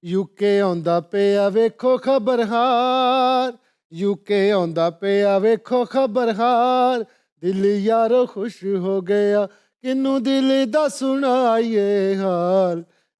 UK ਆਉਂਦਾ ਪਿਆ ਵੇਖੋ ਖਬਰਹਾਰ, ਯੂਕੇ ਆਉਂਦਾ ਪਿਆ ਵੇਖੋ ਖਬਰਹਾਰ, ਦਿਲ ਯਾਰੋ ਖੁਸ਼ ਹੋ ਗਿਆ ਕਿਨੂੰ ਦਿਲ ਦਾ ਸੁਣਾਈਏ ਹਾਲ,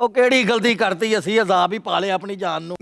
ਉਹ ਕਿਹੜੀ ਗਲਤੀ ਕਰਤੀ ਅਸੀਂ ਅਜ਼ਾਬ ਹੀ ਪਾ ਲਿਆ ਆਪਣੀ ਜਾਨ ਨੂੰ।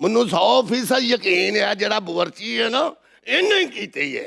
ਮੈਨੂੰ 100% ਯਕੀਨ ਹੈ ਜਿਹੜਾ ਬਵਰਚੀ ਹੈ ਨਾ ਇਹਨੇ ਹੀ ਕੀਤੀ ਹੈ।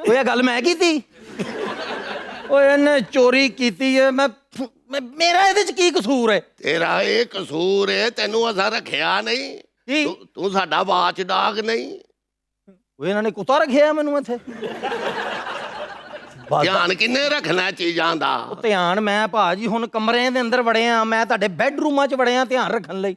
ਉਹ ਇਹ ਗੱਲ ਮੈਂ ਕੀਤੀ? ਓਏ ਇਹਨੇ ਚੋਰੀ ਕੀਤੀ ਹੈ। ਮੈਂ ਮੇਰਾ ਇਹਦੇ ਚ ਕੀ ਕਸੂਰ ਹੈ? ਤੇਰਾ ਇਹ ਕਸੂਰ ਹੈ, ਤੈਨੂੰ ਅਸਾਂ ਰੱਖਿਆ ਨਹੀਂ। ਕੀ? ਤੂੰ ਸਾਡਾ ਵਾਚ ਡਾਕ ਨਹੀਂ। ਉਹ ਇਹਨਾਂ ਨੇ ਕੁੱਤਾ ਰੱਖਿਆ ਮੈਨੂੰ ਇੱਥੇ। ਧਿਆਨ ਕਿੰਨੇ ਰੱਖਣਾ ਚੀਜ਼ਾਂ ਦਾ? ਉਹ ਧਿਆਨ ਮੈਂ ਭਾਜੀ ਹੁਣ ਕਮਰਿਆਂ ਦੇ ਅੰਦਰ ਵੜਿਆ, ਮੈਂ ਤੁਹਾਡੇ ਬੈੱਡਰੂਮਾਂ 'ਚ ਵੜਿਆ ਧਿਆਨ ਰੱਖਣ ਲਈ।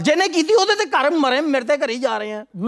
ਜਿਹਨੇ ਕੀਤੀ ਉਹਦੇ ਤੇ ਘਰ ਮਰੇ, ਮੇਰੇ ਤੇ ਘਰੇ ਹੀ ਜਾ ਰਹੇ ਆ।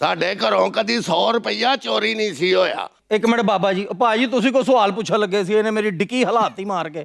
ਸਾਡੇ ਘਰੋਂ ਕਦੀ 100 ਰੁਪਈਆ ਚੋਰੀ ਨਹੀਂ ਸੀ ਹੋਇਆ। ਇੱਕ ਮਿੰਟ ਬਾਬਾ ਜੀ, ਭਾਜੀ ਤੁਸੀਂ ਕੋਈ ਸਵਾਲ ਪੁੱਛਣ ਲੱਗੇ ਸੀ, ਇਹਨੇ ਮੇਰੀ ਡਿੱਕੀ ਹਲਾਤੀ ਮਾਰ ਕੇ।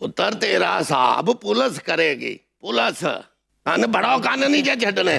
ਪੁੱਤਰ ਤੇਰਾ ਹਿਸਾਬ ਪੁਲਿਸ ਕਰੇਗੀ। ਪੁਲਿਸ ਕੰਨ ਬੜੋ, ਕੰਨ ਨਹੀਂ ਜੇ ਛੱਡਣੇ।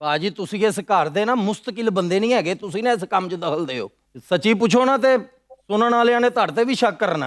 ਭਾਜੀ ਤੁਸੀਂ ਇਸ ਘਰ ਦੇ ਨਾ ਮੁਸਤਕਿਲ ਬੰਦੇ ਨਹੀਂ ਹੈਗੇ, ਤੁਸੀਂ ਨਾ ਇਸ ਕੰਮ 'ਚ ਦਖਲ ਦਿਓ। ਸੱਚੀ ਪੁੱਛੋ ਨਾ ਤੇ ਸੁਣਨ ਵਾਲਿਆਂ ਨੇ ਤੁਹਾਡੇ ਤੇ ਵੀ ਸ਼ੱਕ ਕਰਨਾ।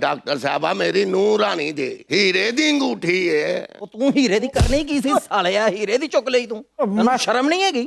ਡਾਕਟਰ ਸਾਹਿਬਾ, ਮੇਰੀ ਨੂੰਹ ਰਾਣੀ ਦੇ ਹੀਰੇ ਦੀ ਅੰਗੂਠੀ ਹੈ। ਉਹ ਤੂੰ ਹੀਰੇ ਦੀ ਕਰਨੀ ਕੀ ਸੀ ਸਾਲਿਆ? ਹੀਰੇ ਦੀ ਚੁੱਕ ਲਈ ਤੂੰ। ਤੈਨੂੰ ਸ਼ਰਮ ਨਹੀਂ ਹੈਗੀ?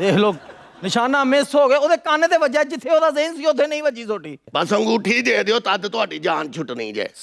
ਦੇਖ ਲੋ, ਨਿਸ਼ਾਨਾ ਮਿਸ ਹੋ ਗਿਆ। ਉਹਦੇ ਕੰਨ ਤੇ ਵੱਜਿਆ, ਜਿੱਥੇ ਉਹਦਾ ਜ਼ਹਿਨ ਸੀ ਉੱਥੇ ਨਹੀਂ ਵੱਜੀ ਤੁਹਾਡੀ। ਬਸ ਅੰਗੂਠੀ ਦੇ ਦਿਓ, ਤਦ ਤੁਹਾਡੀ ਜਾਨ ਛੁੱਟਣੀ ਜੇ।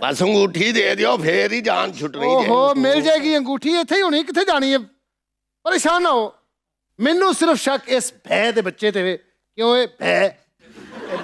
ਬਸ ਅੰਗੂਠੀ ਦੇ ਦਿਓ, ਫੇਰ ਹੀ ਜਾਨ ਛੁੱਟਣੀ ਜੇ। ਓਹੋ, ਮਿਲ ਜਾਏਗੀ ਅੰਗੂਠੀ, ਇੱਥੇ ਹੀ ਹੋਣੀ, ਕਿੱਥੇ ਜਾਣੀ ਹੈ? ਪਰੇਸ਼ਾਨ ਨਾ ਹੋ। ਮੈਨੂੰ ਸਿਰਫ ਸ਼ੱਕ ਇਸ ਭੈ ਦੇ ਬੱਚੇ ਤੇ ਵੇ। ਕਿਉਂ ਇਹ ਭੈ?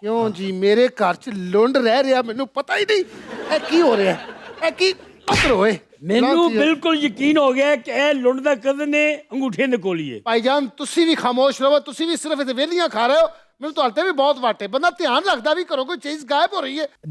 ਕਿਉਂ ਜੀ? ਮੇਰੇ ਘਰ 'ਚ ਲੁੰਡ ਰਹਿ ਰਿਹਾ, ਮੈਨੂੰ ਪਤਾ ਹੀ ਨਹੀਂ। ਇਹ ਕੀ ਹੋ ਰਿਹਾ? ਇਹ ਕੀ ਅਸਰ ਹੋਏ? ਮੈਨੂੰ ਬਿਲਕੁਲ ਯਕੀਨ ਹੋ ਗਿਆ ਕਿ ਇਹ ਲੁੰਡ ਦਾ ਕਜ਼ਨ ਨੇ ਅੰਗੂਠੇ ਦੇ ਕੋਲ ਹੀ ਹੈ। ਭਾਈਜਾਨ, ਤੁਸੀਂ ਵੀ ਖਾਮੋਸ਼ ਰਹੋ। ਤੁਸੀਂ ਵੀ ਸਿਰਫ ਇੱਥੇ ਵੇਲੀਆਂ ਖਾ ਰਹੇ ਹੋ। ਮੈਨੂੰ ਤੁਹਾਡੇ ਤੇ ਵੀ ਬਹੁਤ ਵਾਟੇ। ਬੰਦਾ ਧਿਆਨ ਰੱਖਦਾ ਵੀ ਕਰੋ, ਕੋਈ ਚੀਜ਼ ਗਾਇਬ ਹੋ ਰਹੀ ਹੈ।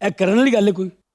ਇਹ ਕਰਨ ਵਾਲੀ ਗੱਲ ਹੈ ਕੋਈ?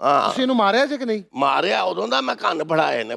ਹਾਂ ਤੁਸੀਂ ਇਹਨੂੰ ਮਾਰਿਆ ਜੇ ਕਿ ਨਹੀਂ? ਮਾਰਿਆ ਉਦੋਂ ਦਾ ਮੈਂ ਕੰਨ ਫੜਾਏ ਨੇ।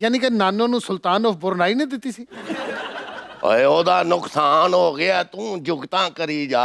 ਯਾਨੀ ਕਿ ਨਾਨੋ ਨੂੰ ਸੁਲਤਾਨ ਆਫ ਬੁਰਨਾਈ ਨੇ ਦਿੱਤੀ ਸੀ। ਓਏ ਉਹਦਾ ਨੁਕਸਾਨ ਹੋ ਗਿਆ, ਤੂੰ ਜੁਗਤਾਂ ਕਰੀ ਜਾ।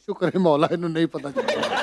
ਸ਼ੁਕਰ ਹੈ ਮੌਲਾ ਇਹਨੂੰ ਨਹੀਂ ਪਤਾ ਚੱਲਿਆ।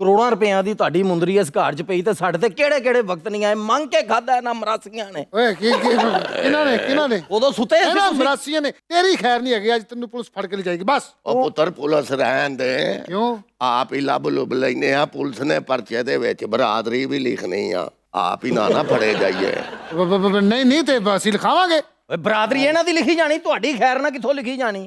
ਕਰੋੜਾਂ ਰੁਪਈਆਂ ਦੀ ਤੁਹਾਡੀ ਮੁੰਦਰੀ ਇਸ ਘਰ 'ਚ ਪਈ ਤੇ ਸਾਡੇ ਤੇ ਕਿਹੜੇ ਵਕਤ ਨਹੀਂ ਆਏ, ਮੰਗ ਕੇ ਖਾਦਾ ਇਹਨਾਂ ਮਰਾਸੀਆਂ ਨੇ। ਓਏ ਕਿਹਨਾਂ ਨੇ ਉਦੋਂ ਸੁੱਤੇ ਸੀ ਇਹਨਾਂ ਤੁਸੀਂ। ਮਰਾਸੀਆਂ ਨੇ। ਤੇਰੀ ਖੈਰ ਨਹੀਂ ਹੈਗੀ, ਅੱਜ ਤੈਨੂੰ ਪੁਲਿਸ ਫੜ ਕੇ ਲੈ ਜਾਏਗੀ ਬਸ। ਉਹ ਪੁੱਤਰ ਪੁਲਿਸ ਰਹਿਣ ਦੇ, ਕਿਉਂ? ਆਪ ਹੀ ਲੱਭ ਲੁੱਭ ਲੈਨੇ ਆ। ਪੁਲਿਸ ਨੇ ਪਰਚੇ ਦੇ ਵਿੱਚ ਬਰਾਦਰੀ ਵੀ ਲਿਖਣੀ ਆ, ਆਪ ਹੀ ਨਾ ਫੜੇ ਜਾਈਏ। ਨਹੀਂ ਤੇ ਅਸੀਂ ਲਿਖਾਵਾਂਗੇ। ਓਏ ਬਰਾਦਰੀ ਇਹਨਾਂ ਦੀ ਲਿਖੀ ਜਾਣੀ, ਤੁਹਾਡੀ ਖੈਰ ਨਾਲ ਕਿੱਥੋਂ ਲਿਖੀ ਜਾਣੀ?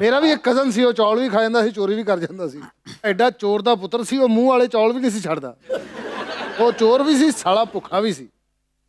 ਮੇਰਾ ਵੀ ਇੱਕ ਕਜ਼ਨ ਸੀ, ਉਹ ਚੌਲ ਵੀ ਖਾ ਜਾਂਦਾ ਸੀ, ਚੋਰੀ ਵੀ ਕਰ ਜਾਂਦਾ ਸੀ। ਐਡਾ ਚੋਰ ਦਾ ਪੁੱਤਰ ਸੀ, ਉਹ ਮੂੰਹ ਵਾਲੇ ਚੌਲ ਵੀ ਨਹੀਂ ਸੀ ਛੱਡਦਾ। ਉਹ ਚੋਰ ਵੀ ਸੀ, ਸਾਲਾ ਭੁੱਖਾ ਵੀ ਸੀ।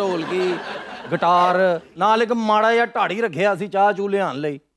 ਢੋਲਕੀ ਗਿਟਾਰ ਨਾਲ ਇੱਕ ਮਾੜਾ ਜਿਹਾ ਢਾੜੀ ਰੱਖਿਆ ਸੀ ਚਾਹ ਚੂ ਲਿਆਉਣ ਲਈ।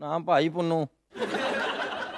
ਨਾਮ ਭਾਈ ਪੁੰਨੂ।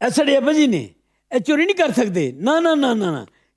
ਐਸਾ ਡੇਬਾ ਜੀ ਨੇ ਇਹ ਚੋਰੀ ਨਹੀਂ ਕਰ ਸਕਦੇ। ਨਾ ਨਾ ਨਾ ਨਾ ਨਾ,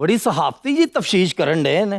ਬੜੀ ਸਹਾਫਤੀ ਜੀ ਤਫਸ਼ੀਸ਼ ਕਰਨ ਦੇ ਨੇ।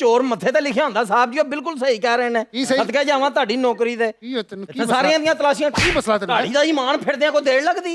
ਚੋਰ ਮੱਥੇ ਤੇ ਲਿਖਿਆ ਹੁੰਦਾ ਸਾਹਿਬ ਜੀ, ਉਹ ਬਿਲਕੁਲ ਸਹੀ ਕਹਿ ਰਹੇ ਨੇ। ਕੀ ਸਹੀ? ਸਦਕਾ ਜਾਵਾਂ ਤੁਹਾਡੀ ਨੌਕਰੀ ਦੇ। ਕੀ ਹੈ ਤੈਨੂੰ? ਕੀ ਇੱਥੇ ਸਾਰੀਆਂ ਦੀਆਂ ਤਲਾਸ਼ੀਆਂ ਕੀ ਮਸਲਾ ਤੈਨੂੰ? ਢਾੜੀ ਦਾ ਇਮਾਨ ਫਿਰਦਿਆਂ ਕੋਈ ਦੇਰ ਲੱਗਦੀ?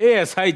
ASI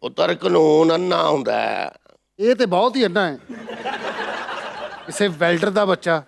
ਪੁੱਤਰ ਕਾਨੂੰਨ ਅੰਨਾ ਹੁੰਦਾ ਹੈ। ਇਹ ਤੇ ਬਹੁਤ ਹੀ ਅੰਨਾ ਹੈ। ਕਿਸੇ ਵੈਲਡਰ ਦਾ ਬੱਚਾ।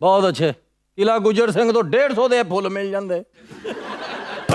ਬਹੁਤ ਅੱਛੇ। ਕਿਲਾ ਗੁਜਰ ਸਿੰਘ ਤੋਂ 150 ਦੇ ਫੁੱਲ ਮਿਲ ਜਾਂਦੇ।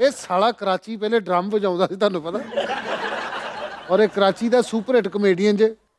ਇਹ ਸਾਲਾ ਕਰਾਚੀ ਪਹਿਲੇ ਡਰਮ ਵਜਾਉਂਦਾ ਸੀ, ਤੁਹਾਨੂੰ ਪਤਾ। ਔਰ ਇਹ ਕਰਾਚੀ ਦਾ ਸੁਪਰ ਹਿੱਟ ਕਮੇਡੀਅਨ ਜੇ।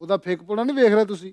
ਉਹਦਾ ਫੇਕ ਪੋਣਾ ਨਹੀਂ ਵੇਖ ਰਹੇ ਤੁਸੀਂ?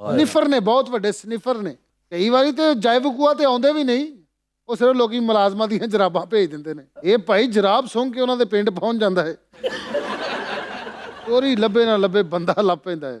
ਸਨਿਫਰ ਨੇ, ਬਹੁਤ ਵੱਡੇ ਸਨਿਫਰ ਨੇ। ਕਈ ਵਾਰੀ ਤੇ ਜਾਇਬਕੂਆ ਤੇ ਆਉਂਦੇ ਵੀ ਨਹੀਂ। ਉਹ ਸਿਰਫ ਲੋਕੀ ਮੁਲਾਜ਼ਮਾਂ ਦੀਆਂ ਜਰਾਬਾਂ ਭੇਜ ਦਿੰਦੇ ਨੇ। ਇਹ ਭਾਈ ਜਰਾਬ ਸੁੰਘ ਕੇ ਉਹਨਾਂ ਦੇ ਪਿੰਡ ਪਹੁੰਚ ਜਾਂਦਾ ਹੈ। ਚੋਰੀ ਲੱਭੇ ਨਾ ਲੱਭੇ ਬੰਦਾ ਲੱਭ ਪੈਂਦਾ ਹੈ।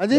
ਹਾਂਜੀ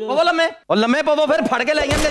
ਪਵੋ ਲੰਮੇ, ਉਹ ਲੰਮੇ ਪਵੋ, ਫਿਰ ਫੜ ਕੇ ਲੈ ਜਾਣਗੇ।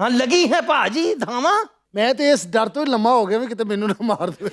ਹਾਂ ਲੱਗੀ ਹੈ ਭਾਜੀ ਧਾਵਾ। ਮੈਂ ਤੇ ਇਸ ਡਰ ਤੋਂ ਹੀ ਲੰਮਾ ਹੋ ਗਿਆ ਵੀ ਕਿਤੇ ਮੈਨੂੰ ਨਾ ਮਾਰ ਦੇਵੇ।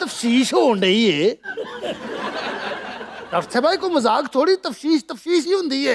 ਤਫਸੀਸ਼ ਹੋਣ ਡਈ ਏ। ਡਾਕਟਰ ਸਾਹਿਬ ਭਾਈ ਕੋਈ ਮਜ਼ਾਕ ਥੋੜੀ, ਤਫਸੀਸ਼ ਹੀ ਹੁੰਦੀ ਏ।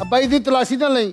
ਅੱਬਾ ਜੀ ਦੀ ਤਲਾਸ਼ੀ ਨਾ ਲਈ।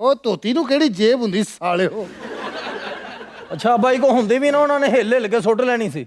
ਉਹ ਧੋਤੀ ਨੂੰ ਕਿਹੜੀ ਜੇਬ ਹੁੰਦੀ ਸਾਲਿਓ। ਅੱਛਾ ਬਾਈ ਕੋ ਹੁੰਦੀ ਵੀ ਨਾ, ਉਹਨਾਂ ਨੇ ਹਿੱਲ ਹਿੱਲ ਕੇ ਸੁੱਟ ਲੈਣੀ ਸੀ।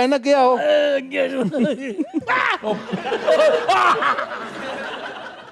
ਐ ਨਾ ਕਿਹਾ ਹੋ।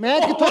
ਮੈਂ ਕਿੱਥੋਂ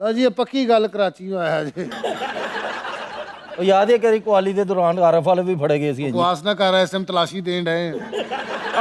ਲਓ ਜੀ ਇਹ ਪੱਕੀ ਗੱਲ ਕਰਾਚੀੋਂ ਆਇਆ ਜੀ। ਉਹ ਯਾਦ ਹੈ ਕਿ ਕੁਆਲੀ ਦੇ ਦੌਰਾਨ ਆਰਫ ਵਾਲੇ ਵੀ ਫੜੇ ਗਏ ਸੀ ਜੀ। ਬਕਵਾਸ ਨਾ ਕਰ, ਐਸਐਮ ਤਲਾਸ਼ੀ ਦੇਣ ਡਏ।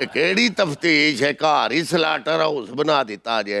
ਇਹ ਕਿਹੜੀ ਤਫਤੀਸ਼ ਹੈ? ਘਰ ਹੀ ਸਲਾਟਰ ਹਾਊਸ ਬਣਾ ਦਿੱਤਾ ਜੇ।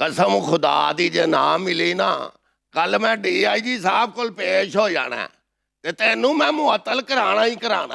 ਕਸਮ ਖੁਦਾ ਦੀ ਜੇ ਨਾ ਮਿਲੀ ਨਾ, ਕੱਲ ਮੈਂ ਡੀਆਈਜੀ ਸਾਹਿਬ ਕੋਲ ਪੇਸ਼ ਹੋ ਜਾਣਾ ਤੇ ਤੈਨੂੰ ਮੈਂ ਮੁਅੱਤਲ ਕਰਾਣਾ ਹੀ ਕਰਾਣਾ।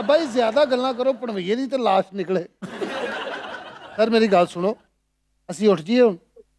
ਅੱਬਾ ਜੀ ਜ਼ਿਆਦਾ ਗੱਲਾਂ ਕਰੋ, ਪਣਵਈਏ ਦੀ ਤੇ ਲਾਸ਼ ਨਿਕਲੇ। ਸਰ ਮੇਰੀ ਗੱਲ ਸੁਣੋ, ਅਸੀਂ ਉੱਠ ਜੀਏ ਹੁਣ।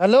ਹੈਲੋ,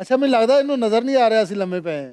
ਅੱਛਾ ਮੈਨੂੰ ਲੱਗਦਾ ਇਹਨੂੰ ਨਜ਼ਰ ਨਹੀਂ ਆ ਰਿਹਾ ਅਸੀਂ ਲੰਮੇ ਪਏ ਹਾਂ।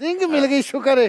ਰਿੰਗ ਮਿਲ ਗਈ, ਸ਼ੁਕਰ ਹੈ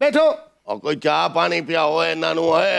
ਬੈਠੋ। ਉਹ ਕੋਈ ਚਾਹ ਪਾਣੀ ਪਿਆਓ ਇਹਨਾਂ ਨੂੰ ਓਏ।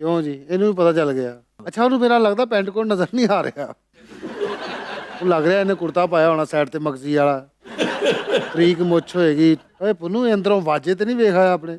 ਕਿਉਂ ਜੀ? ਇਹਨੂੰ ਵੀ ਪਤਾ ਚੱਲ ਗਿਆ। ਅੱਛਾ, ਉਹਨੂੰ ਮੇਰਾ ਲੱਗਦਾ ਪੈਂਟ ਕੋਟ ਨਜ਼ਰ ਨਹੀਂ ਆ ਰਿਹਾ। ਉਹ ਲੱਗ ਰਿਹਾ ਇਹਨੇ ਕੁੜਤਾ ਪਾਇਆ ਹੋਣਾ ਸਾਈਡ ਤੇ ਮਗਜ਼ੀ ਵਾਲਾ, ਫਰੀਕ ਮੁੱਛ ਹੋਏਗੀ। ਓਏ ਪੁੰਨੂ, ਇਹ ਅੰਦਰੋਂ ਵਾਜੇ ਤੇ ਨਹੀਂ ਵੇਖ ਆਇਆ ਆਪਣੇ?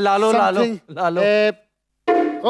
ਲਾ ਲਓ ਲਾ ਲਓ Something, ਲਾ ਲਓ।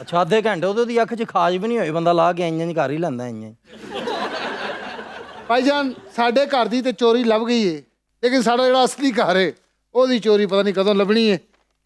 ਅੱਛਾ ਅੱਧੇ ਘੰਟੇ ਉਹਦੀ ਅੱਖ 'ਚ ਖਾਜ ਵੀ ਨਹੀਂ ਹੋਈ, ਬੰਦਾ ਲਾ ਕੇ ਇੰਜ ਕਰ ਹੀ ਲੈਂਦਾ ਇੰਜ। ਭਾਈਜਾਨ, ਸਾਡੇ ਘਰ ਦੀ ਤੇ ਚੋਰੀ ਲੱਭ ਗਈ ਏ, ਲੇਕਿਨ ਸਾਡਾ ਜਿਹੜਾ ਅਸਲੀ ਘਰ ਹੈ ਉਹਦੀ ਚੋਰੀ ਪਤਾ ਨਹੀਂ ਕਦੋਂ ਲੱਭਣੀ ਹੈ।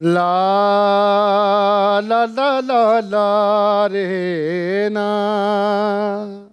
ਲਾ ਲਾ ਲਾ ਲਾ ਲਾ ਰੇ ਨਾ,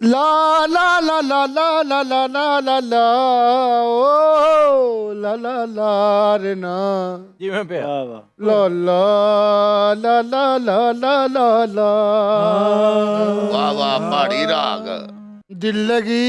ਲਾ ਲਾ ਲਾ ਲਾ ਲਾ ਲਾ ਲਾ ਲਾ ਲਾ ਲਾ ਓ ਲਾ ਲਾ ਲਾ ਰੇ ਨਾ, ਜਿਵੇਂ ਪਿਆ। ਲਾ ਲਾ ਲਾ ਲਾ ਲਾ ਲਾ ਲਾ ਲਾ। ਵਾਹ ਵਾਹ, ਪਹਾੜੀ ਰਾਗ। ਦਿਲ ਲਗੀ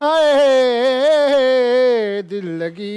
ਹਾਏ, ਦਿਲ ਲਗੀ।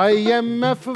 IMF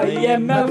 IMF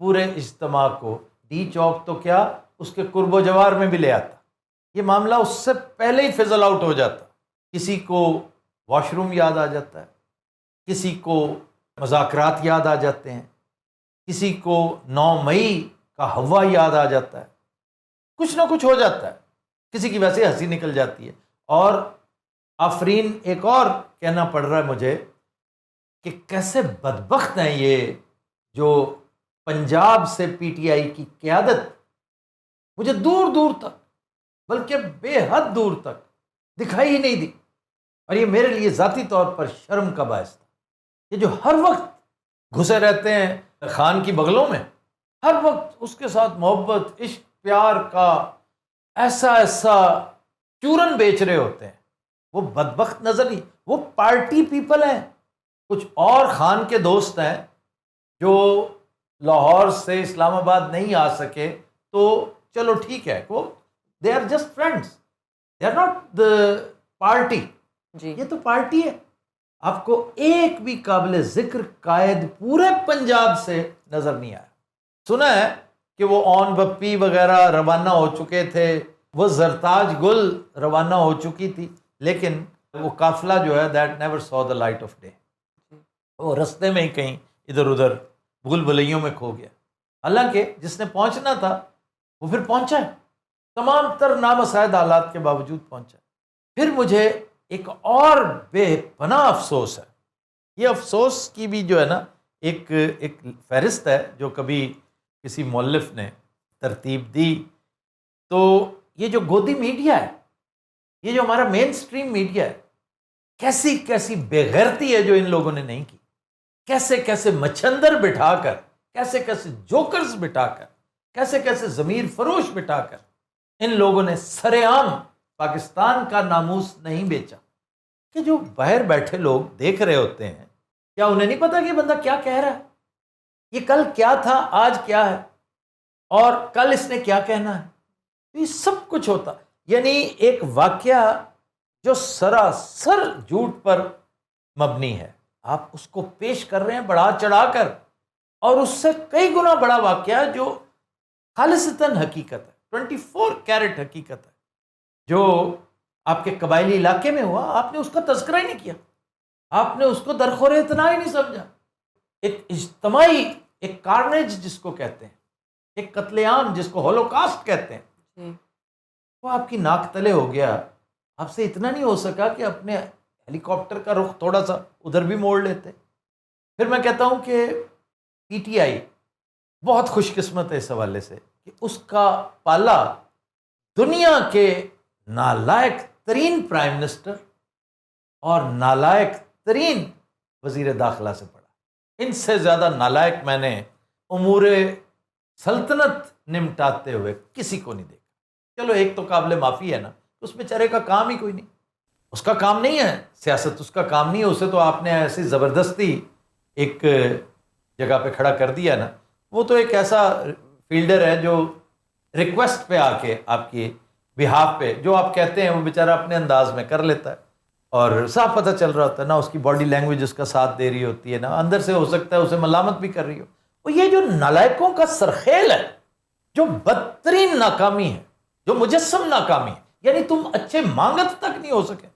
پورے اجتماع کو ڈی چوک تو کیا اس کے قرب و جوار میں بھی لے آتا. یہ معاملہ اس سے پہلے ہی فضل آؤٹ ہو جاتا. کسی کو واش روم یاد آ جاتا ہے, کسی کو مذاکرات یاد آ جاتے ہیں, کسی کو 9 مئی کا ہوا یاد آ جاتا ہے, کچھ نہ کچھ ہو جاتا ہے, کسی کی ویسے ہنسی نکل جاتی ہے. اور آفرین ایک اور کہنا پڑ رہا ہے مجھے کہ کیسے بدبخت ہیں یہ جو پنجاب سے پی ٹی آئی کی قیادت مجھے دور دور تک بلکہ بے حد دور تک دکھائی ہی نہیں دی. اور یہ میرے لیے ذاتی طور پر شرم کا باعث تھا. یہ جو ہر وقت گھسے رہتے ہیں خان کی بغلوں میں, ہر وقت اس کے ساتھ محبت عشق پیار کا ایسا ایسا چورن بیچ رہے ہوتے ہیں, وہ بدبخت نظر نہیں. وہ پارٹی پیپل ہیں. کچھ اور خان کے دوست ہیں جو لاہور سے اسلام آباد نہیں آ سکے تو چلو ٹھیک ہے, وہ they are just friends, they are not the party. جی یہ تو پارٹی ہے. آپ کو ایک بھی قابل ذکر قائد پورے پنجاب سے نظر نہیں آیا. سنا ہے کہ وہ اون بپی وغیرہ روانہ ہو چکے تھے, وہ زرتاج گل روانہ ہو چکی تھی, لیکن وہ قافلہ جو ہے that never so the light of day. وہ رستے میں ہی کہیں ادھر ادھر بھول بھلیوں میں کھو گیا. حالانکہ جس نے پہنچنا تھا وہ پھر پہنچا ہے, تمام تر نامساعد حالات کے باوجود پہنچا. پھر مجھے ایک اور بے پناہ افسوس ہے. یہ افسوس کی بھی جو ہے نا ایک فہرست ہے جو کبھی کسی مؤلف نے ترتیب دی. تو یہ جو گودی میڈیا ہے, یہ جو ہمارا مین سٹریم میڈیا ہے, کیسی کیسی بے غیرتی ہے جو ان لوگوں نے نہیں کی. کیسے کیسے مچھندر بٹھا کر, کیسے کیسے جوکرز بٹھا کر, کیسے کیسے ضمیر فروش بٹھا کر ان لوگوں نے سرے عام پاکستان کا ناموس نہیں بیچا. کہ جو باہر بیٹھے لوگ دیکھ رہے ہوتے ہیں, کیا انہیں نہیں پتا کہ یہ بندہ کیا کہہ رہا ہے, یہ کل کیا تھا آج کیا ہے, اور کل اس نے کیا کہنا ہے. یہ سب کچھ ہوتا. یعنی ایک واقعہ جو سراسر جھوٹ پر مبنی ہے, آپ اس کو پیش کر رہے ہیں بڑھا چڑھا کر, اور اس سے کئی گنا بڑا واقعہ جو خالصتاً حقیقت ہے, 24 کیرٹ حقیقت ہے, جو آپ کے قبائلی علاقے میں ہوا. آپ نے اس کا تذکرہ ہی نہیں کیا, آپ نے اس کو درخور اتنا ہی نہیں سمجھا. ایک اجتماعی ایک کارنیج جس کو کہتے ہیں, ایک قتل عام جس کو ہولوکاسٹ کہتے ہیں, وہ آپ کی ناک تلے ہو گیا. آپ سے اتنا نہیں ہو سکا کہ اپنے ہیلی کاپٹر کا رخ تھوڑا سا ادھر بھی موڑ لیتے. پھر میں کہتا ہوں کہ پی ٹی آئی بہت خوش قسمت ہے اس حوالے سے کہ اس کا پالا دنیا کے نالائق ترین پرائم منسٹر اور نالائق ترین وزیر داخلہ سے پڑا. ان سے زیادہ نالائق میں نے امور سلطنت نمٹاتے ہوئے کسی کو نہیں دیکھا. چلو ایک تو قابل معافی ہے نا, اس بیچارے کا کام ہی کوئی نہیں, اس کا کام نہیں ہے سیاست, اس کا کام نہیں ہے. اسے تو آپ نے ایسی زبردستی ایک جگہ پہ کھڑا کر دیا نا. وہ تو ایک ایسا فیلڈر ہے جو ریکویسٹ پہ آ کے آپ کی بہاف پہ جو آپ کہتے ہیں وہ بیچارہ اپنے انداز میں کر لیتا ہے, اور صاف پتہ چل رہا ہوتا ہے نا اس کی باڈی لینگویج اس کا ساتھ دے رہی ہوتی ہے نا, اندر سے ہو سکتا ہے اسے ملامت بھی کر رہی ہو. وہ یہ جو نالائقوں کا سرخیل ہے, جو بدترین ناکامی ہے, جو مجسم ناکامی ہے, یعنی تم اچھے مانگت تک نہیں ہو سکے,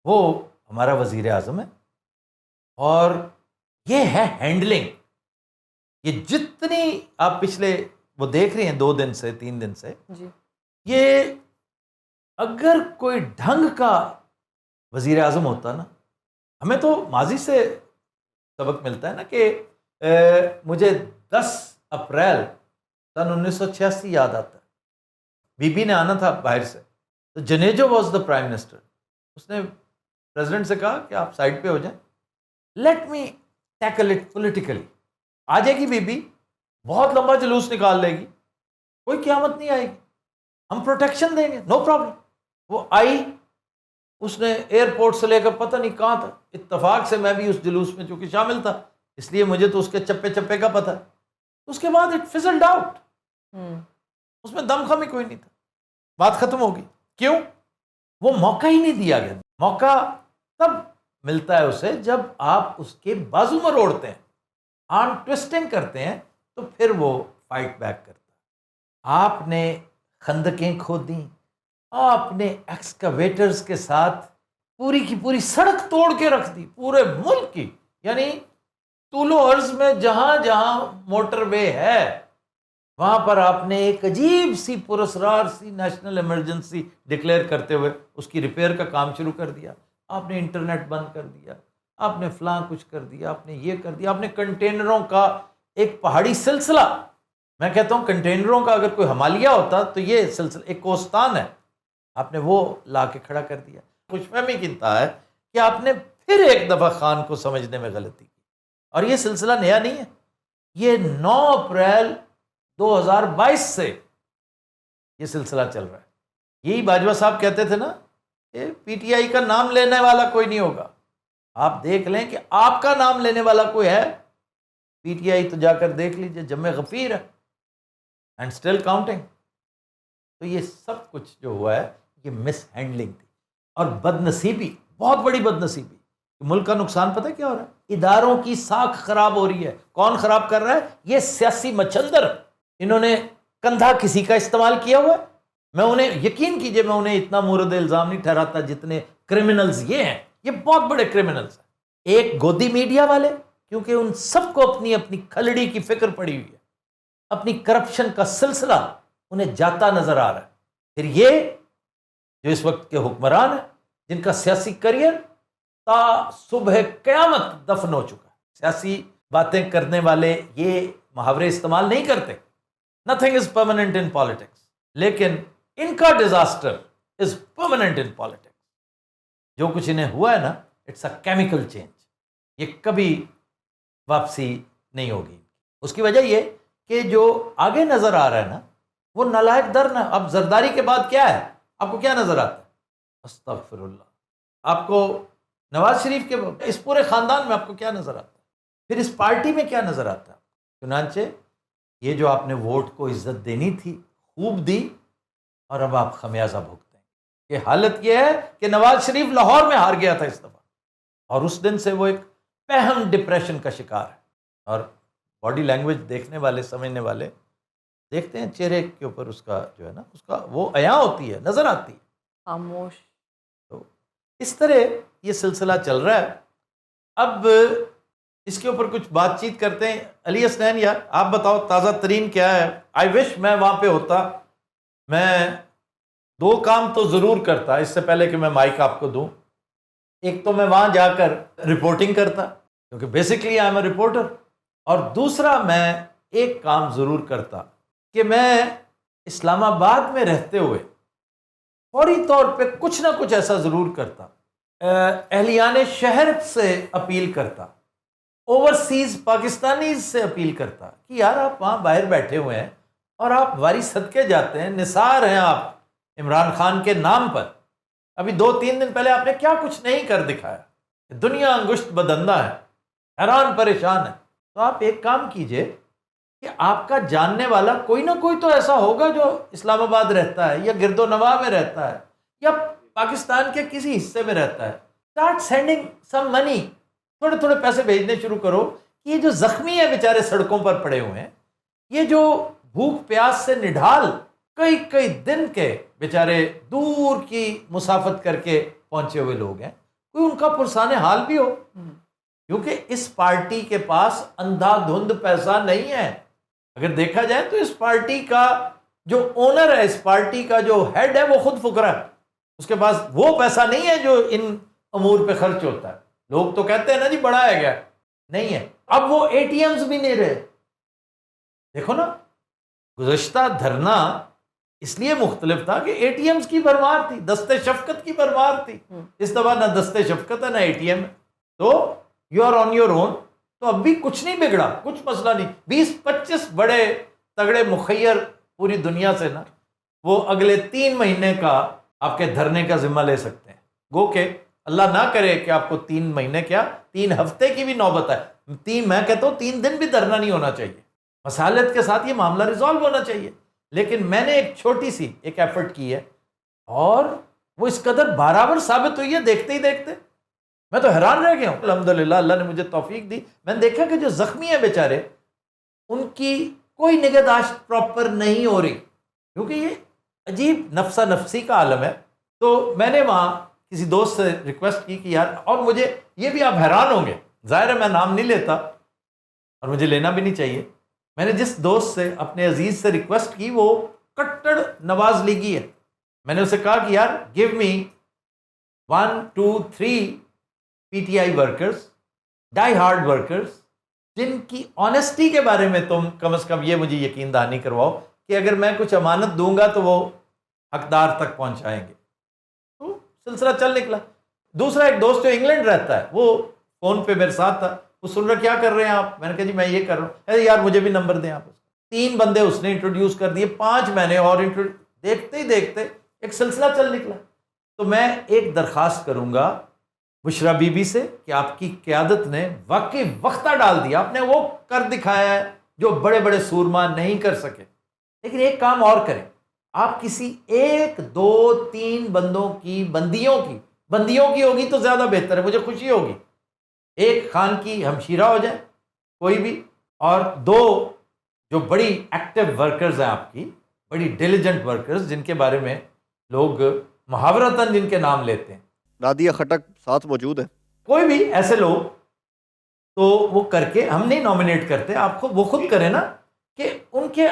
وہ ہمارا وزیر اعظم ہے. اور یہ ہے ہینڈلنگ. یہ جتنی آپ پچھلے وہ دیکھ رہے ہیں 2 دن سے 3 دن سے, یہ اگر کوئی ڈھنگ کا وزیر اعظم ہوتا نا, ہمیں تو ماضی سے سبق ملتا ہے نا کہ مجھے 10 اپریل سن 1986 یاد آتا ہے. بی بی نے آنا تھا باہر سے, تو Junejo was the prime minister. اس نے پریزیڈنٹ سے کہا کہ آپ سائڈ پہ ہو جائیں, let me tackle it politically. آ جائے گی بی بی, بہت لمبا جلوس نکال لے گی, کوئی قیامت نہیں آئے گی, ہم پروٹیکشن دیں گے, نو پرابلم. وہ آئی, اس نے ایئرپورٹ سے لے کر پتہ نہیں کہاں تھا, اتفاق سے میں بھی اس جلوس میں چونکہ شامل تھا اس لیے مجھے تو اس کے چپے چپے کا پتہ ہے. اس کے بعد اٹ فزلڈ آؤٹ, اس میں دم خم ہی کوئی نہیں تھا, بات ختم ہوگی. کیوں؟ وہ موقع ہی نہیں دیا گیا. موقع تب ملتا ہے اسے جب آپ اس کے بازو میں روڑتے ہیں, آرم ٹوسٹنگ کرتے ہیں, تو پھر وہ فائٹ بیک کرتا ہے۔ آپ نے خندقیں کھودیں، آپ نے ایکسکیویٹرز کے ساتھ پوری کی پوری سڑک توڑ کے رکھ دی پورے ملک کی، یعنی طول و عرض میں جہاں جہاں موٹر وے ہے وہاں پر آپ نے ایک عجیب سی پراسرار سی نیشنل ایمرجنسی ڈکلیئر کرتے ہوئے اس کی ریپیئر کا کام شروع کر دیا۔ آپ نے انٹرنیٹ بند کر دیا، آپ نے فلاں کچھ کر دیا، آپ نے یہ کر دیا، آپ نے کنٹینروں کا ایک پہاڑی سلسلہ، میں کہتا ہوں کنٹینروں کا اگر کوئی ہمالیہ ہوتا تو یہ سلسلہ ایک کوستان ہے، آپ نے وہ لا کے کھڑا کر دیا۔ خوش فہمی کی انتہا ہے کہ آپ نے پھر ایک دفعہ خان کو سمجھنے میں غلطی کی، اور یہ سلسلہ نیا نہیں ہے، یہ 9 اپریل 2022 سے یہ سلسلہ چل رہا ہے۔ یہی باجوہ صاحب کہتے تھے نا کہ پی ٹی آئی کا نام لینے والا کوئی نہیں ہوگا، آپ دیکھ لیں کہ آپ کا نام لینے والا کوئی ہے؟ پی ٹی آئی تو جا کر دیکھ لیجئے، جمع غفیر ہے اینڈ اسٹل کاؤنٹنگ۔ تو یہ سب کچھ جو ہوا ہے یہ مس ہینڈلنگ تھی اور بد نصیبی، بہت بڑی بد نصیبی۔ ملک کا نقصان پتہ کیا ہو رہا ہے؟ اداروں کی ساکھ خراب ہو رہی ہے۔ کون خراب کر رہا ہے؟ یہ سیاسی مچندر، انہوں نے کندھا کسی کا استعمال کیا ہوا ہے۔ میں انہیں یقین کیجئے میں انہیں اتنا مورد الزام نہیں ٹھہراتا جتنے کرمنلز یہ ہیں، یہ بہت بڑے کرمنلز ہیں۔ ایک گودی میڈیا والے، کیونکہ ان سب کو اپنی اپنی کھلڑی کی فکر پڑی ہوئی ہے، اپنی کرپشن کا سلسلہ انہیں جاتا نظر آ رہا ہے۔ پھر یہ جو اس وقت کے حکمران ہیں جن کا سیاسی کریئر تا صبح قیامت دفن ہو چکا ہے، سیاسی باتیں کرنے والے یہ محاورے استعمال نہیں کرتے، nothing is permanent in politics، لیکن ان کا disaster is permanent in politics۔ جو کچھ انہیں ہوا ہے نا، اٹس اے کیمیکل چینج، یہ کبھی واپسی نہیں ہوگی۔ اس کی وجہ یہ کہ جو آگے نظر آ رہا ہے نا وہ نالائق در نا۔ اب زرداری کے بعد کیا ہے؟ آپ کو کیا نظر آتا ہے؟ استغفر اللہ۔ آپ کو نواز شریف کے اس پورے خاندان میں آپ کو کیا نظر آتا ہے؟ پھر اس پارٹی میں کیا نظر آتا ہے؟ چنانچہ یہ جو آپ نے ووٹ کو عزت دینی تھی خوب دی، اور اب آپ خمیازہ بھگتے ہیں۔ یہ حالت یہ ہے کہ نواز شریف لاہور میں ہار گیا تھا اس دفعہ، اور اس دن سے وہ ایک پہم ڈپریشن کا شکار ہے، اور باڈی لینگویج دیکھنے والے سمجھنے والے دیکھتے ہیں چہرے کے اوپر اس کا جو ہے نا اس کا وہ عیاں ہوتی ہے، نظر آتی ہے۔ خاموش۔ تو اس طرح یہ سلسلہ چل رہا ہے۔ اب اس کے اوپر کچھ بات چیت کرتے ہیں۔ علی حسنین یار آپ بتاؤ تازہ ترین کیا ہے؟ آئی وش میں وہاں پہ ہوتا، میں 2 کام تو ضرور کرتا اس سے پہلے کہ میں مائک آپ کو دوں۔ ایک تو میں وہاں جا کر رپورٹنگ کرتا کیونکہ basically I am a reporter, اور دوسرا میں ایک کام ضرور کرتا کہ میں اسلام آباد میں رہتے ہوئے فوری طور پہ کچھ نہ کچھ ایسا ضرور کرتا، اہلیان شہر سے اپیل کرتا، اوورسیز پاکستانیز سے اپیل کرتا کہ یار آپ وہاں باہر بیٹھے ہوئے ہیں اور آپ واری صدقے جاتے ہیں، نثار ہیں آپ عمران خان کے نام پر، ابھی 2-3 دن پہلے آپ نے کیا کچھ نہیں کر دکھایا، دنیا انگشت بدندہ ہے، حیران پریشان ہے۔ تو آپ ایک کام کیجئے کہ آپ کا جاننے والا کوئی نہ کوئی تو ایسا ہوگا جو اسلام آباد رہتا ہے یا گرد و نواح میں رہتا ہے یا پاکستان کے کسی حصے میں رہتا ہے، اسٹارٹ سینڈنگ سم منی، تھوڑے تھوڑے پیسے بھیجنے شروع کرو کہ یہ جو زخمی ہیں بیچارے سڑکوں پر پڑے ہوئے ہیں، یہ جو بھوک پیاس سے نڈھال کئی دن کے بیچارے دور کی مسافت کر کے پہنچے ہوئے لوگ ہیں، کوئی ان کا پرسان حال بھی ہو، کیونکہ اس پارٹی کے پاس اندھا دھند پیسہ نہیں ہے۔ اگر دیکھا جائے تو اس پارٹی کا جو اونر ہے، اس پارٹی کا جو ہیڈ ہے وہ خود فقرا ہے، اس کے پاس وہ پیسہ نہیں ہے جو ان امور پہ خرچ ہوتا ہے۔ لوگ تو کہتے ہیں نا جی بڑھایا گیا، نہیں ہے۔ اب وہ اے ٹی ایمز بھی نہیں رہے۔ دیکھو نا گزشتہ دھرنا اس لیے مختلف تھا کہ اے ٹی ایمز کی بھرمار تھی، دست شفقت کی بھرمار تھی۔ اس دفعہ نہ دست شفقت ہے نہ اے ٹی ایم ہے، تو you are on your own. تو اب بھی کچھ نہیں بگڑا، کچھ مسئلہ نہیں۔ 20-25 بڑے تگڑے مخیر پوری دنیا سے نا وہ اگلے 3 مہینے کا آپ کے دھرنے کا ذمہ لے سکتے ہیں، گو کہ اللہ نہ کرے کہ آپ کو 3 مہینے کیا 3 ہفتے کی بھی نوبت ہے، میں کہتا ہوں 3 دن بھی دھرنا نہیں ہونا چاہیے، مسالت کے ساتھ یہ معاملہ ریزالو ہونا چاہیے۔ لیکن میں نے ایک چھوٹی سی ایک ایفرٹ کی ہے اور وہ اس قدر برابر ثابت ہوئی ہے، دیکھتے ہی دیکھتے میں تو حیران رہ گیا ہوں۔ الحمدللہ اللہ نے مجھے توفیق دی، میں نے دیکھا کہ جو زخمی ہیں بیچارے ان کی کوئی نگہداشت پراپر نہیں ہو رہی، کیونکہ یہ عجیب نفسا نفسی کا عالم ہے. تو میں نے وہاں کسی دوست سے ریکویسٹ کی کہ یار، اور مجھے یہ بھی آپ حیران ہوں گے، ظاہر ہے میں نام نہیں لیتا اور مجھے لینا بھی نہیں چاہیے، میں نے جس دوست سے اپنے عزیز سے ریکویسٹ کی وہ کٹڑ نواز لیگی ہے. میں نے اسے کہا کہ یار give me 1 2 3 P T I workers, dye hard workers, جن کی آنیسٹی کے بارے میں تم کم از کم یہ مجھے یقین دہانی کرواؤ کہ اگر میں کچھ امانت دوں گا تو وہ حقدار تک پہنچائیں گے. تو سلسلہ چل نکلا. دوسرا ایک دوست جو انگلینڈ رہتا ہے وہ فون پہ میرے ساتھ تھا، وہ سن رہا کیا کر رہے ہیں آپ؟ میں نے کہا جی میں یہ کر رہا ہوں. ارے یار مجھے بھی نمبر دیں آپ. 3 بندے اس نے انٹروڈیوس کر دیے، 5 میں نے، اور دیکھتے ہی دیکھتے ایک سلسلہ چل نکلا. تو میں ایک درخواست کروں گا بشرا بی بی سے کہ آپ کی قیادت نے واقعی وقتہ ڈال دیا، آپ نے وہ کر دکھایا ہے جو بڑے بڑے سورما نہیں کر سکے. لیکن ایک کام اور کریں، آپ کسی 1 2 3 بندیوں کی ہوگی تو زیادہ بہتر ہے، مجھے خوشی ہوگی. ایک خان کی ہمشیرہ ہو جائے کوئی بھی، اور 2 جو بڑی ایکٹیو ورکرز ہیں آپ کی، بڑی ڈیلیجنٹ ورکرز، جن کے بارے میں لوگ محاورتاً جن کے نام لیتے ہیں. نادیہ خٹک ساتھ موجود ہے. کوئی بھی ایسے لوگ تو وہ کر کے، ہم نہیں نامینیٹ کرتے، آپ کو وہ خود کریں نا، کہ ان کے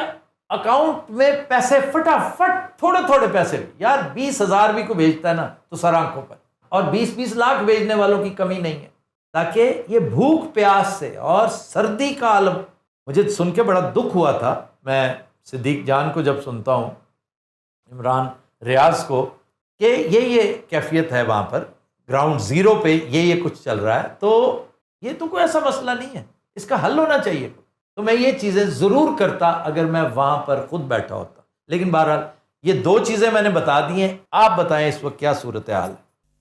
اکاؤنٹ میں پیسے فٹافٹ، تھوڑے تھوڑے پیسے بھی، یار 20,000 بھی کو بھیجتا ہے نا تو سر آنکھوں پر، اور 20 لاکھ بھیجنے والوں کی کمی نہیں ہے، تاکہ یہ بھوک پیاس سے اور سردی کا عالم. مجھے سن کے بڑا دکھ ہوا تھا، میں صدیق جان کو جب سنتا ہوں، عمران ریاض کو، کہ یہ کیفیت ہے وہاں پر گراؤنڈ زیرو پہ، یہ کچھ چل رہا ہے، تو یہ تو کوئی ایسا مسئلہ نہیں ہے، اس کا حل ہونا چاہیے. تو میں یہ چیزیں ضرور کرتا اگر میں وہاں پر خود بیٹھا ہوتا. لیکن بہرحال یہ 2 چیزیں میں نے بتا دی ہیں. آپ بتائیں اس وقت کیا صورتحال ہے؟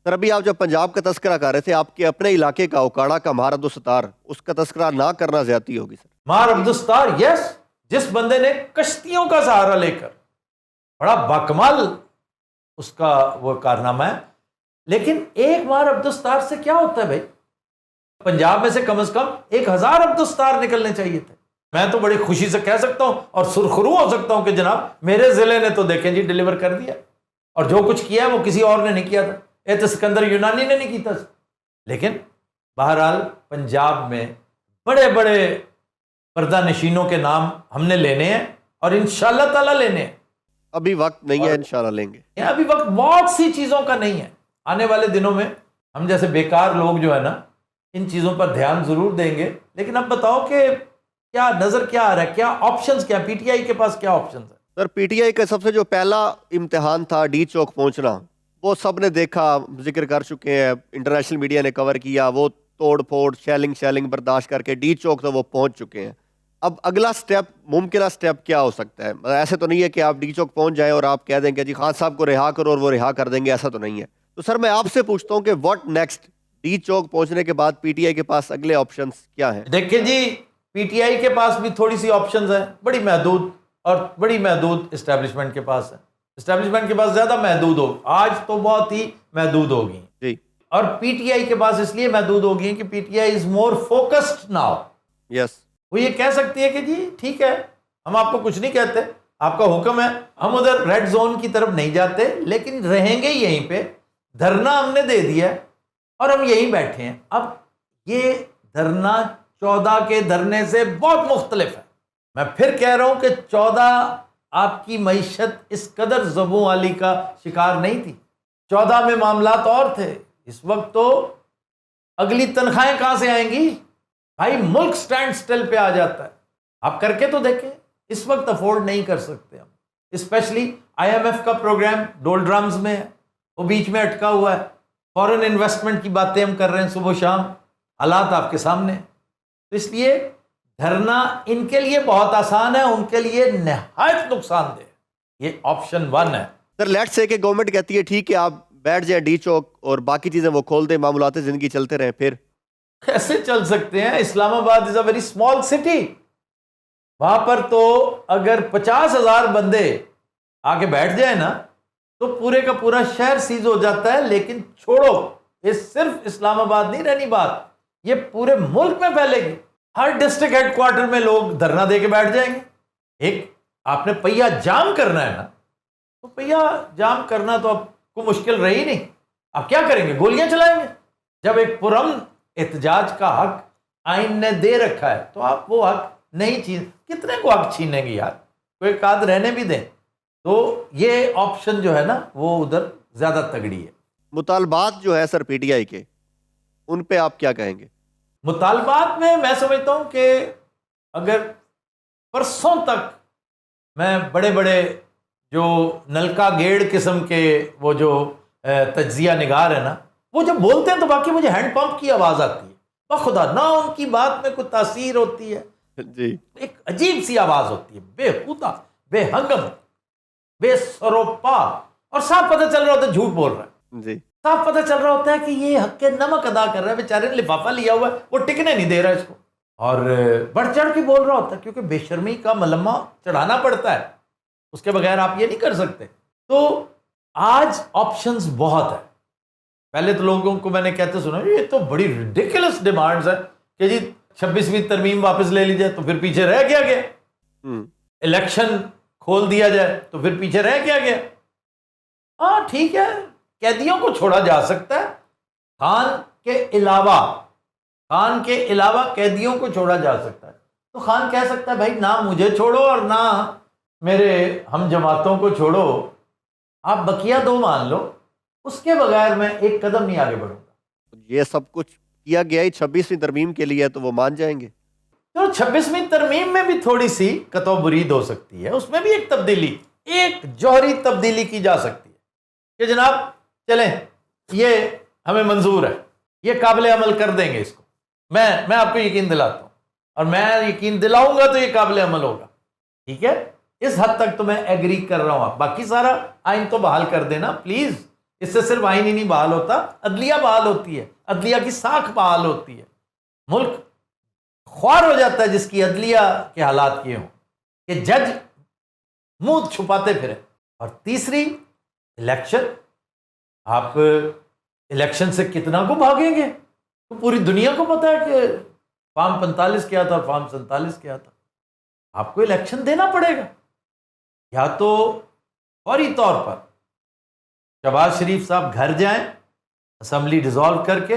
سر ابھی آپ جب پنجاب کا تذکرہ کر رہے تھے، آپ کے اپنے علاقے کا اوکاڑا کا مہار عبدالستار، اس کا تذکرہ نہ کرنا زیادتی ہوگی سر. مہار عبدالستار، یس، جس بندے نے کشتیوں کا سہارا لے کر، بڑا باکمال اس کا وہ کارنامہ ہے. لیکن ایک مہار عبدالستار سے کیا ہوتا ہے بھائی؟ پنجاب میں سے کم از کم 1000 عبدالستار نکلنے چاہیے تھے. میں تو بڑی خوشی سے کہہ سکتا ہوں اور سرخرو ہو سکتا ہوں کہ جناب میرے ضلع نے تو دیکھیں جی ڈیلیور کر دیا، اور جو کچھ کیا ہے وہ کسی اور نے نہیں کیا تھا، سکندر یونانی نے نہیں کیا تھا. لیکن بہرحال پنجاب میں بڑے بڑے پردہ نشینوں کے نام ہم نے لینے ہیں، اور انشاءاللہ تعالیٰ لینے ہیں. ابھی وقت نہیں ہے، انشاءاللہ لیں گے. ابھی وقت بہت سی چیزوں کا نہیں ہے. آنے والے دنوں میں ہم جیسے بیکار لوگ جو ہے نا، ان چیزوں پر دھیان ضرور دیں گے. لیکن اب بتاؤ کہ کیا نظر کیا آ رہا ہے، کیا آپشنز، کیا پی ٹی آئی کے پاس کیا آپشنز ہیں؟ سر پی ٹی آئی کا سب سے جو پہلا امتحان تھا ڈی چوک پہنچنا، وہ سب نے دیکھا، ذکر کر چکے ہیں، انٹرنیشنل میڈیا نے کور کیا، وہ توڑ پھوڑ شیلنگ برداشت کر کے ڈی چوک تو وہ پہنچ چکے ہیں. اب اگلا سٹیپ، ممکنہ سٹیپ کیا ہو سکتا ہے؟ ایسے تو نہیں ہے کہ آپ ڈی چوک پہنچ جائیں اور آپ کہہ دیں کہ جی خان صاحب کو رہا کرو اور وہ رہا کر دیں گے، ایسا تو نہیں ہے. تو سر میں آپ سے پوچھتا ہوں کہ واٹ نیکسٹ؟ ڈی چوک پہنچنے کے بعد پی ٹی آئی کے پاس اگلے آپشنز کیا ہیں؟ دیکھیں جی، پی ٹی آئی کے پاس بھی تھوڑی سی آپشنز ہیں، بڑی محدود، اور بڑی محدود اسٹیبلشمنٹ کے پاس ہے. اسٹیبلشمنٹ کے پاس زیادہ محدود ہو، آج تو بہت ہی محدود ہوگی جی. اور پی ٹی آئی کے پاس اس لیے محدود ہوگی کہ PTI is more focused now. Yes. وہ یہ کہہ سکتی ہے کہ جی ٹھیک ہے، ہم آپ کو کچھ نہیں کہتے، آپ کا حکم ہے، ہم ادھر ریڈ زون کی طرف نہیں جاتے، لیکن رہیں گے یہیں پہ. دھرنا ہم نے دے دیا اور ہم یہیں بیٹھے ہیں. اب یہ دھرنا 14 کے دھرنے سے بہت مختلف ہے. میں پھر کہہ رہا ہوں کہ 14 آپ کی معیشت اس قدر زبوں والی کا شکار نہیں تھی. 14 میں معاملات اور تھے. اس وقت تو اگلی تنخواہیں کہاں سے آئیں گی بھائی؟ ملک سٹینڈ سٹل پہ آ جاتا ہے. آپ کر کے تو دیکھیں، اس وقت افورڈ نہیں کر سکتے ہم. اسپیشلی آئی ایم ایف کا پروگرام ڈول ڈرامز میں ہے، وہ بیچ میں اٹکا ہوا ہے. فورن انویسٹمنٹ کی باتیں ہم کر رہے ہیں صبح و شام، حالات آپ کے سامنے ہیں. تو اس لیے دھرنا ان کے لیے بہت آسان ہے، ان کے لیے نہایت نقصان دہ. یہ آپشن 1 ہے. سر لیٹ سے کہ گورنمنٹ کہتی ہے ٹھیک ہے آپ بیٹھ جائیں ڈی چوک اور باقی چیزیں وہ کھول دیں، معاملات زندگی چلتے رہیں، پھر کیسے چل سکتے ہیں؟ اسلام آباد از اے ویری اسمال سٹی. وہاں پر تو اگر 50,000 بندے آ کے بیٹھ جائیں نا تو پورے کا پورا شہر سیز ہو جاتا ہے. لیکن چھوڑو، یہ صرف اسلام آباد نہیں رہنی بات، یہ پورے ملک میں پھیلے گی. ہر ڈسٹرکٹ ہیڈ کوارٹر میں لوگ دھرنا دے کے بیٹھ جائیں گے. ایک آپ نے پہیا جام کرنا ہے نا, تو پہیا جام کرنا تو اب کو مشکل رہی نہیں. آپ کیا کریں گے؟ گولیاں چلائیں گے. جب ایک پرامن احتجاج کا حق آئین نے دے رکھا ہے تو آپ وہ حق نہیں چھین, کتنے کو حق چھینیں گے یار, کوئی ایک آدھ رہنے بھی دیں. تو یہ آپشن جو ہے نا وہ ادھر زیادہ تگڑی ہے. مطالبات جو ہے سر پی ٹی آئی کے, ان پہ آپ کیا کہیں گے؟ مطالبات میں سمجھتا ہوں کہ اگر پرسوں تک میں بڑے بڑے جو نلکا گیڑ قسم کے وہ جو تجزیہ نگار ہیں نا, وہ جب بولتے ہیں تو باقی مجھے ہینڈ پمپ کی آواز آتی ہے. بخدا نہ ان کی بات میں کوئی تاثیر ہوتی ہے, جی ایک عجیب سی آواز ہوتی ہے, بے خدا, بے ہنگم, بے سروپا, اور صاف پتہ چل رہا ہوتا ہے جھوٹ بول رہا ہے. جی صاف پتہ چل رہا ہوتا ہے کہ یہ حق نمک ادا کر رہا ہے, بیچارے نے لفافہ لیا ہوا ہے, وہ ٹکنے نہیں دے رہا اس کو, اور بڑھ چڑھ کے بول رہا ہوتا ہے, کیونکہ بے شرمی کا ملمہ چڑھانا پڑتا ہے, اس کے بغیر آپ یہ نہیں کر سکتے. تو آج آپشنز بہت ہیں. پہلے تو لوگوں کو میں نے کہتے سنا یہ تو بڑی ریڈیکولس ڈیمانڈز ہیں کہ جی 26ویں ترمیم واپس لے لی جائے تو پھر پیچھے رہ کیا گیا, الیکشن کھول دیا جائے تو پھر پیچھے رہ کیا گیا. ہاں ٹھیک ہے, قیدیوں کو چھوڑا جا سکتا ہے, خان کے علاوہ قیدیوں کو چھوڑا جا سکتا ہے. تو خان کہہ سکتا ہے بھائی نہ مجھے چھوڑو اور نہ میرے ہم جماعتوں کو چھوڑو, آپ بقیہ دو مان لو, اس کے بغیر میں ایک قدم نہیں آگے بڑھوں گا. یہ سب کچھ کیا گیا ہی 26ویں ترمیم کے لیے, تو وہ مان جائیں گے. تو 26ویں ترمیم میں بھی تھوڑی سی قطع و برید ہو سکتی ہے, اس میں بھی ایک تبدیلی, ایک جوہری تبدیلی کی جا سکتی ہے کہ جناب چلیں یہ ہمیں منظور ہے, یہ قابل عمل کر دیں گے اس کو. میں آپ کو یقین دلاتا ہوں, اور میں یقین دلاؤں گا تو یہ قابل عمل ہوگا. ٹھیک ہے, اس حد تک تو میں ایگری کر رہا ہوں. باقی سارا آئین تو بحال کر دینا پلیز. اس سے صرف آئین ہی نہیں بحال ہوتا, عدلیہ بحال ہوتی ہے, عدلیہ کی ساکھ بحال ہوتی ہے. ملک خوار ہو جاتا ہے جس کی عدلیہ کے حالات کیے ہوں کہ جج منہ چھپاتے پھرے. اور تیسری الیکشن, آپ الیکشن سے کتنا کو بھاگیں گے؟ تو پوری دنیا کو پتا ہے کہ فارم 45 کیا تھا, فارم 47 کیا تھا. آپ کو الیکشن دینا پڑے گا, یا تو فوری طور پر شہباز شریف صاحب گھر جائیں اسمبلی ڈیزالو کر کے,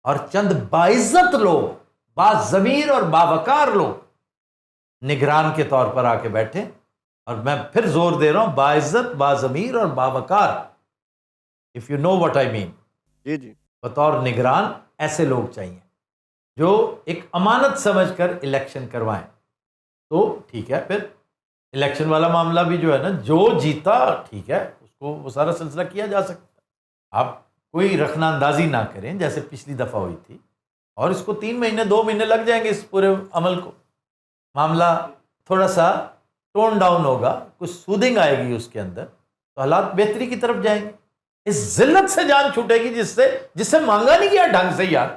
اور چند باعزت لوگ, باضمیر اور باوقار لوگ نگران کے طور پر آ کے بیٹھے. اور میں پھر زور دے رہا ہوں, باعزت, باضمیر اور باوقار, if you know what I mean. جی جی, بطور نگران ایسے لوگ چاہیے جو ایک امانت سمجھ کر الیکشن کروائیں. تو ٹھیک ہے, پھر الیکشن والا معاملہ بھی جو ہے نا, جو جیتا ٹھیک ہے, اس کو وہ سارا سلسلہ کیا جا سکتا. آپ کوئی رخنہ اندازی نہ کریں جیسے پچھلی دفعہ ہوئی تھی, اور اس کو 3 مہینے 2 مہینے لگ جائیں گے اس پورے عمل کو. معاملہ تھوڑا سا ٹون ڈاؤن ہوگا, کچھ سودنگ آئے گی اس کے اندر, تو حالات بہتری کی طرف جائیں گے. اس ذلت سے جان چھوٹے گی جس سے مانگا نہیں گیا ڈھنگ سے. یار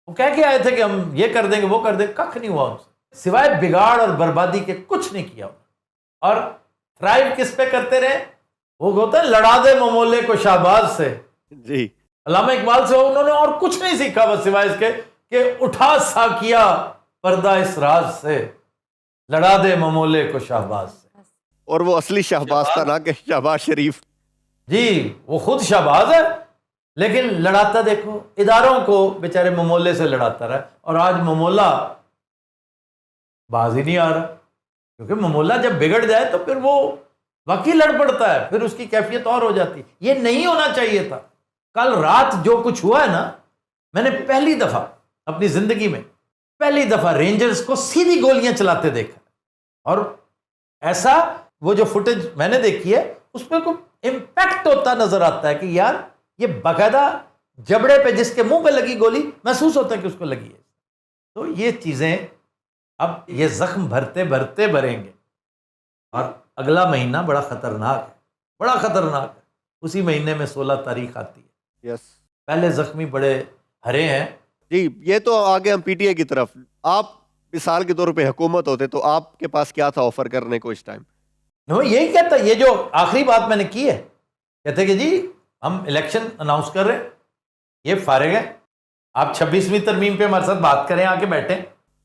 وہ کہہ کے آئے تھے کہ ہم یہ کر دیں گے, وہ کر دیں گے, ککھ نہیں ہوا ان سے, سوائے بگاڑ اور بربادی کے کچھ نہیں کیا. اور تھرائیو کس پہ کرتے رہے؟ وہ ہوتا ہے لڑا دے ممولے کو شہباز سے. جی علامہ اقبال سے انہوں نے اور کچھ نہیں سیکھا بس سوائے اس کے کہ اٹھا ساکیا پردہ اس راز سے, لڑا دے ممولے کو شہباز سے. اور وہ اصلی شہباز تھا نا کہ شہباز شریف. جی وہ خود شہباز ہے, لیکن لڑاتا دیکھو اداروں کو بیچارے ممولے سے لڑاتا رہا, اور آج ممولا باز ہی نہیں آ رہا, کیونکہ ممولا جب بگڑ جائے تو پھر وہ واقعی لڑ پڑتا ہے, پھر اس کی کیفیت اور ہو جاتی ہے. یہ نہیں ہونا چاہیے تھا. کل رات جو کچھ ہوا ہے نا, میں نے پہلی دفعہ اپنی زندگی میں پہلی دفعہ رینجرز کو سیدھی گولیاں چلاتے دیکھا, اور ایسا وہ جو فوٹیج میں نے دیکھی ہے اس پہ کوئی امپیکٹ ہوتا نظر آتا ہے کہ یار یہ باقاعدہ جبڑے پہ جس کے منہ پہ لگی گولی محسوس ہوتا ہے کہ اس کو لگی ہے. تو یہ چیزیں اب یہ زخم بھرتے بھرتے بھریں گے, اور اگلا مہینہ بڑا خطرناک ہے, بڑا خطرناک ہے. اسی مہینے میں 16 تاریخ آتی ہے. یس, پہلے زخمی بڑے ہرے ہیں. جی یہ تو آگے ہم پی ٹی آئی کی طرف. آپ مثال کے طور پہ حکومت ہوتے تو آپ کے پاس کیا تھا آفر کرنے کو اس ٹائم؟ وہ یہی کہتا, یہ جو آخری بات میں نے کی ہے, کہتے کہ جی ہم الیکشن اناؤنس کر رہے ہیں, یہ فارغ ہے, آپ 26ویں ترمیم پہ ہمارے ساتھ بات کریں, آ کے بیٹھیں,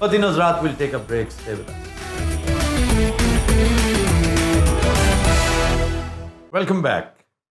But Nuzrat will take a break. Stay with us. Welcome back.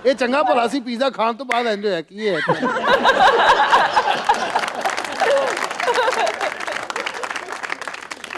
ਇਹ ਚੰਗਾ ਭਲਾ ਸੀ ਪੀਜ਼ਾ ਖਾਣ ਤੋਂ ਬਾਅਦ ਇੰਜ ਹੋਇਆ ਕੀ ਹੈ?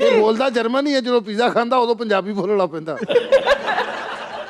ਇਹ ਬੋਲਦਾ ਜਰਮਨ ਹੀ ਹੈ, ਜਦੋਂ ਪੀਜ਼ਾ ਖਾਂਦਾ ਉਦੋਂ ਪੰਜਾਬੀ ਬੋਲਣ ਲੱਗ ਪੈਂਦਾ।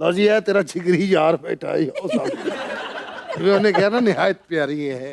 ਲਓ ਜੀ ਇਹ ਤੇਰਾ ਜਿਗਰੀ ਯਾਰ ਬੈਠਾ ਹੈ ਉਹ ਸਾਹਮਣੇ। ਜਿਵੇਂ ਉਹਨੇ ਕਿਹਾ ਨਾ ਨਿਹਾਇਤ ਪਿਆਰੀ ਹੈ।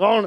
ਕੌਣ?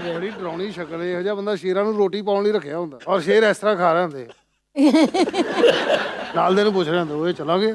ਬੜੀ ਡਰਾਉਣੀ ਸ਼ਕਲ ਇਹੋ ਜਿਹਾ ਬੰਦਾ ਸ਼ੇਰਾਂ ਨੂੰ ਰੋਟੀ ਪਾਉਣ ਲਈ ਰੱਖਿਆ ਹੁੰਦਾ, ਔਰ ਸ਼ੇਰ ਇਸ ਤਰ੍ਹਾਂ ਖਾ ਰਹੇ ਹੁੰਦੇ। ਨਾਲ ਦੇ ਨੂੰ ਪੁੱਛ ਰਹੇ ਹੁੰਦੇ, ਉਹ ਚਲਾ ਗਿਆ।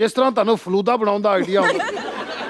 ਜਿਸ ਤਰ੍ਹਾਂ ਤੁਹਾਨੂੰ ਫਲੂਦਾ ਬਣਾਉਣ ਦਾ ਆਈਡੀਆ ਹੁੰਦਾ।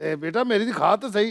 ਤੇ ਬੇਟਾ ਮੇਰੀ ਦੀ ਖਾ ਤਾਂ ਸਹੀ।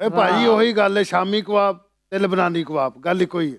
ਇਹ ਭਾਜੀ ਉਹੀ ਗੱਲ ਹੈ, ਸ਼ਾਮੀ ਕਬਾਬ ਤੇ ਲਬਨਾਨੀ ਕਬਾਬ, ਗੱਲ ਇੱਕੋ ਹੀ ਹੈ।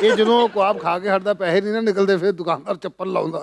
ਇਹ ਜਦੋਂ ਕਬਾਬ ਖਾ ਕੇ ਹਟਦਾ, ਪੈਸੇ ਨਹੀਂ ਨਾ ਨਿਕਲਦੇ, ਫਿਰ ਦੁਕਾਨਦਾਰ ਚੱਪਲ ਲਾਉਂਦਾ।